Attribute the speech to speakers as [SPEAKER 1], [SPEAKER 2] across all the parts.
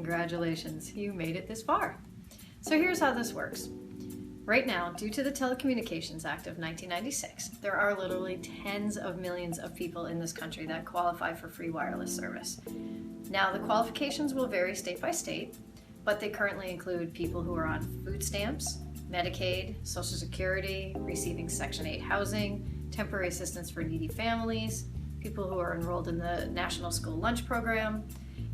[SPEAKER 1] Congratulations, you made it this far. So here's how this works. Right now, due to the Telecommunications Act of 1996, there are literally tens of millions of people in this country that qualify for free wireless service. Now, the qualifications will vary state by state, but they currently include people who are on food stamps, Medicaid, Social Security, receiving Section 8 housing, temporary assistance for needy families, people who are enrolled in the National School Lunch Program,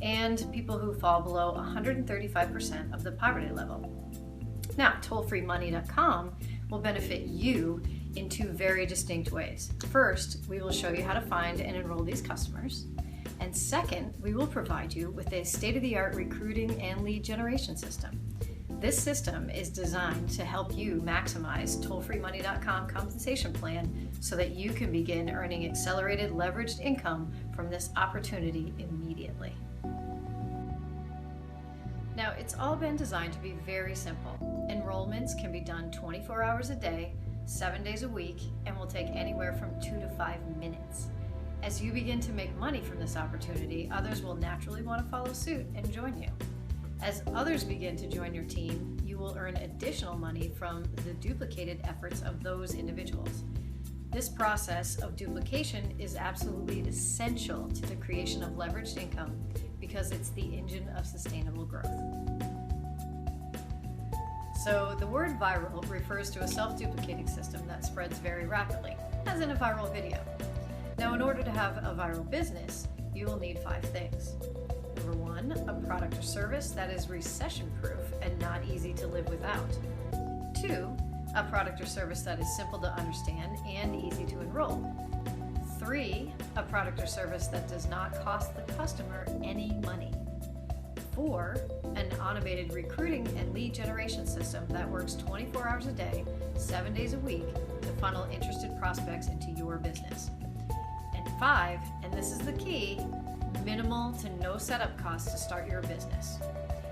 [SPEAKER 1] and people who fall below 135% of the poverty level. Now, tollfreemoney.com will benefit you in two very distinct ways. First, we will show you how to find and enroll these customers. And second, we will provide you with a state-of-the-art recruiting and lead generation system. This system is designed to help you maximize tollfreemoney.com compensation plan so that you can begin earning accelerated leveraged income from this opportunity immediately. Now, it's all been designed to be very simple. Enrollments can be done 24 hours a day, 7 days a week, and will take anywhere from 2 to 5 minutes. As you begin to make money from this opportunity, others will naturally want to follow suit and join you. As others begin to join your team, you will earn additional money from the duplicated efforts of those individuals. This process of duplication is absolutely essential to the creation of leveraged income because it's the engine of sustainable growth. So the word viral refers to a self-duplicating system that spreads very rapidly, as in a viral video. Now, in order to have a viral business, you will need 5 things. Number 1, a product or service that is recession-proof and not easy to live without. 2, a product or service that is simple to understand and easy to enroll. 3, a product or service that does not cost the customer any money. 4, an automated recruiting and lead generation system that works 24 hours a day, 7 days a week to funnel interested prospects into your business. And 5, and this is the key, minimal to no setup costs to start your business.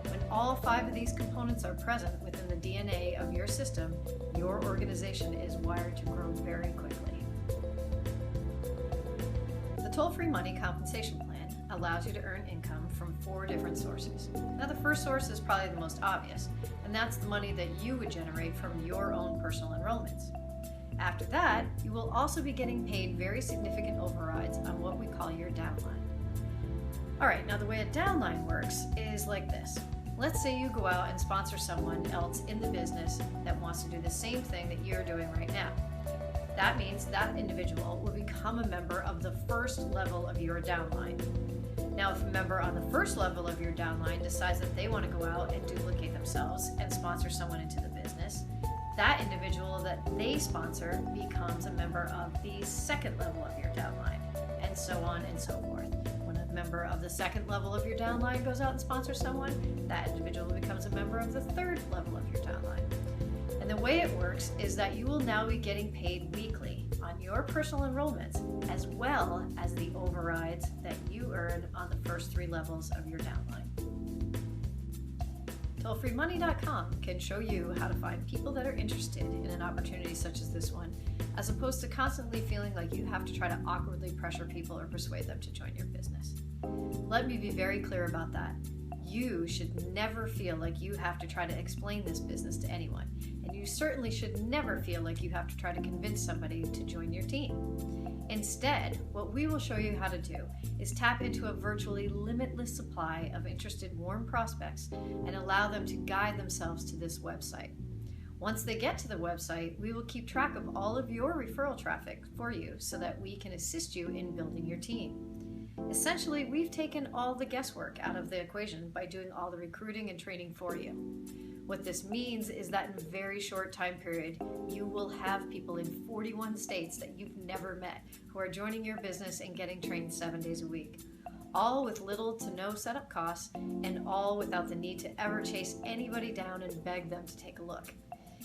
[SPEAKER 1] When all 5 of these components are present within the DNA of your system, your organization is wired to grow very quickly. The Toll-Free Money Compensation Plan allows you to earn income from 4 different sources. Now, the first source is probably the most obvious, and that's the money that you would generate from your own personal enrollments. After that, you will also be getting paid very significant overrides on what we call your downline. Alright, now the way a downline works is like this. Let's say you go out and sponsor someone else in the business that wants to do the same thing that you're doing right now. That means that individual will become a member of the first level of your downline. Now, if a member on the first level of your downline decides that they want to go out and duplicate themselves and sponsor someone into the business, that individual that they sponsor becomes a member of the second level of your downline, and so on and so forth. When a member of the second level of your downline goes out and sponsors someone, that individual becomes a member of the third level of your downline. And the way it works is that you will now be getting paid weekly on your personal enrollments, as well as the overrides that you earn on the first 3 levels of your downline. TollFreeMoney.com can show you how to find people that are interested in an opportunity such as this one, as opposed to constantly feeling like you have to try to awkwardly pressure people or persuade them to join your business. Let me be very clear about that. You should never feel like you have to try to explain this business to anyone, and you certainly should never feel like you have to try to convince somebody to join your team. Instead, what we will show you how to do is tap into a virtually limitless supply of interested warm prospects and allow them to guide themselves to this website. Once they get to the website, we will keep track of all of your referral traffic for you so that we can assist you in building your team. Essentially, we've taken all the guesswork out of the equation by doing all the recruiting and training for you. What this means is that in a very short time period, you will have people in 41 states that you've never met who are joining your business and getting trained 7 days a week. All with little to no setup costs, and all without the need to ever chase anybody down and beg them to take a look.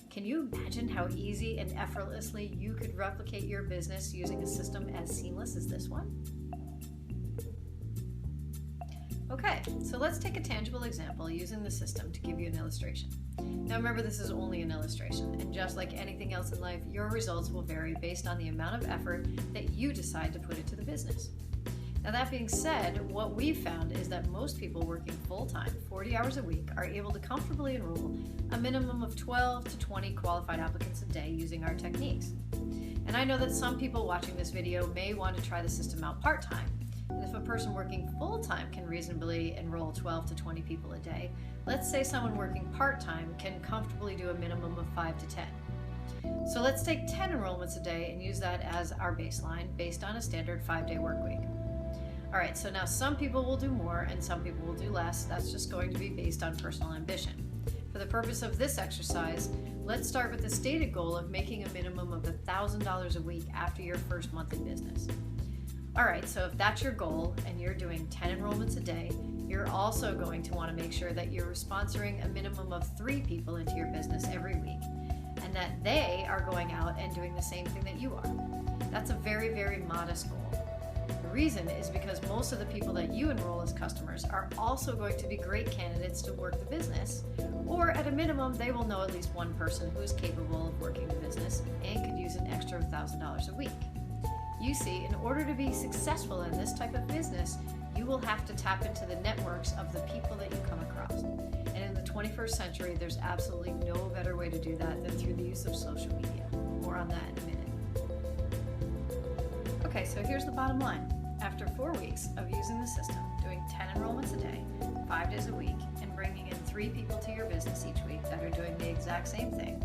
[SPEAKER 1] Can you imagine how easy and effortlessly you could replicate your business using a system as seamless as this one? Okay, so let's take a tangible example using the system to give you an illustration. Now remember, this is only an illustration, and just like anything else in life, your results will vary based on the amount of effort that you decide to put into the business. Now, that being said, what we've found is that most people working full-time, 40 hours a week, are able to comfortably enroll a minimum of 12 to 20 qualified applicants a day using our techniques. And I know that some people watching this video may want to try the system out part-time. And if a person working full-time can reasonably enroll 12 to 20 people a day, let's say someone working part-time can comfortably do a minimum of 5 to 10. So let's take 10 enrollments a day and use that as our baseline based on a standard 5-day work week. All right, so now some people will do more and some people will do less. That's just going to be based on personal ambition. For the purpose of this exercise, let's start with the stated goal of making a minimum of $1,000 a week after your first month in business. All right, so if that's your goal and you're doing 10 enrollments a day, you're also going to want to make sure that you're sponsoring a minimum of 3 people into your business every week, and that they are going out and doing the same thing that you are. That's a very, very modest goal. The reason is because most of the people that you enroll as customers are also going to be great candidates to work the business, or at a minimum, they will know at least one person who is capable of working the business and could use an extra $1,000 a week. You see, in order to be successful in this type of business, you will have to tap into the networks of the people that you come across. And in the 21st century, there's absolutely no better way to do that than through the use of social media. More on that in a minute. Okay, so here's the bottom line. After 4 weeks of using the system, doing 10 enrollments a day, 5 days a week, and bringing in 3 people to your business each week that are doing the exact same thing,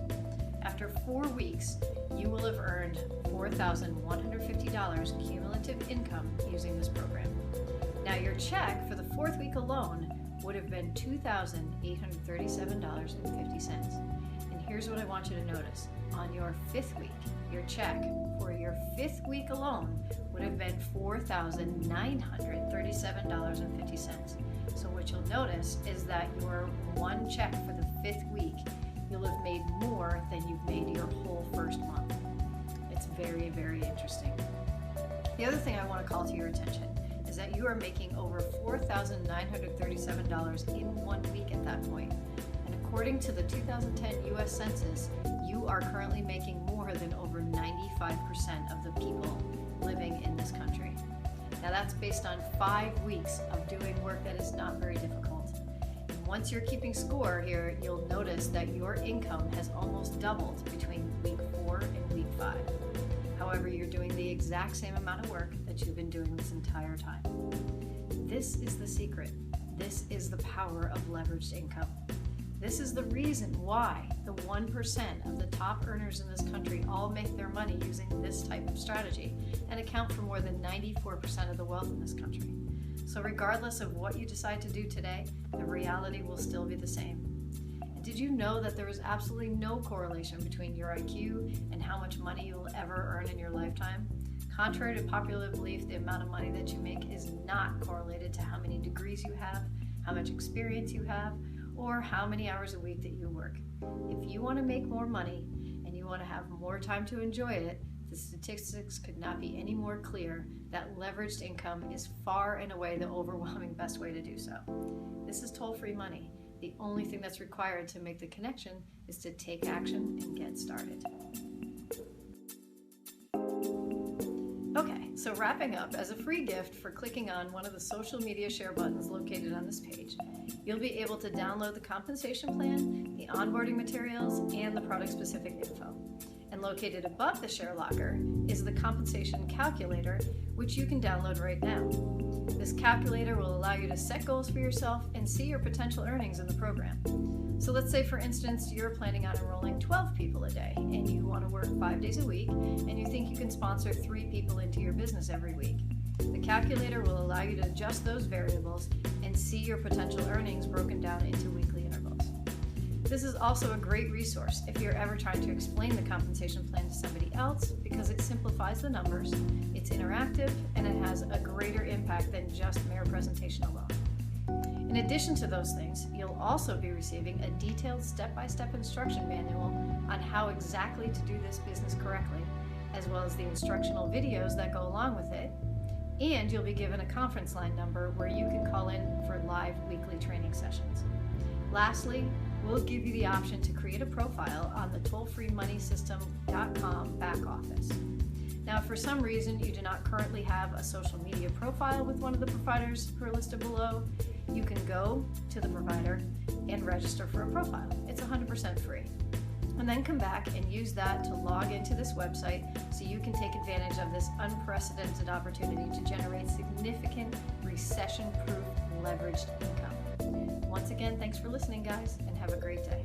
[SPEAKER 1] after 4 weeks, you will have earned $4,150 cumulative income using this program. Now, your check for the 4th week alone would have been $2,837.50. And here's what I want you to notice. On your 5th week, your check for your 5th week alone would have been $4,937.50. So what you'll notice is that your one check for the 5th week, you'll have made more than you've made your whole first month. It's very, very interesting. The other thing I want to call to your attention is that you are making over $4,937 in 1 week at that point. And according to the 2010 U.S. Census, you are currently making more than over 95% of the people living in this country. Now that's based on 5 weeks of doing work that is not very difficult. And once you're keeping score here, you'll notice that your income has almost doubled between week 4 and week 5. However, you're doing the exact same amount of work that you've been doing this entire time. This is the secret. This is the power of leveraged income. This is the reason why the 1% of the top earners in this country all make their money using this type of strategy and account for more than 94% of the wealth in this country. So regardless of what you decide to do today, the reality will still be the same. And did you know that there is absolutely no correlation between your IQ and how much money you will ever earn in your lifetime? Contrary to popular belief, the amount of money that you make is not correlated to how many degrees you have, how much experience you have, or how many hours a week that you work. If you want to make more money and you want to have more time to enjoy it, the statistics could not be any more clear that leveraged income is far and away the overwhelming best way to do so. This is toll-free money. The only thing that's required to make the connection is to take action and get started. Okay, so wrapping up, as a free gift for clicking on one of the social media share buttons located on this page, you'll be able to download the compensation plan, the onboarding materials, and the product-specific info. And located above the share locker is the compensation calculator, which you can download right now. This calculator will allow you to set goals for yourself and see your potential earnings in the program. So let's say, for instance, you're planning on enrolling 12 people a day and you want to work 5 days a week and you think you can sponsor 3 people into your business every week. The calculator will allow you to adjust those variables and see your potential earnings broken down into weekly intervals. This is also a great resource if you're ever trying to explain the compensation plan to somebody else because it simplifies the numbers, it's interactive, and it has a greater impact than just mere presentation alone. In addition to those things, you'll also be receiving a detailed step-by-step instruction manual on how exactly to do this business correctly, as well as the instructional videos that go along with it, and you'll be given a conference line number where you can call in for live weekly training sessions. Lastly, we'll give you the option to create a profile on the tollfreemoneysystem.com back office. Now, if for some reason you do not currently have a social media profile with one of the providers who are listed below, you can go to the provider and register for a profile. It's 100% free. And then come back and use that to log into this website so you can take advantage of this unprecedented opportunity to generate significant recession-proof leveraged income. Once again, thanks for listening, guys, and have a great day.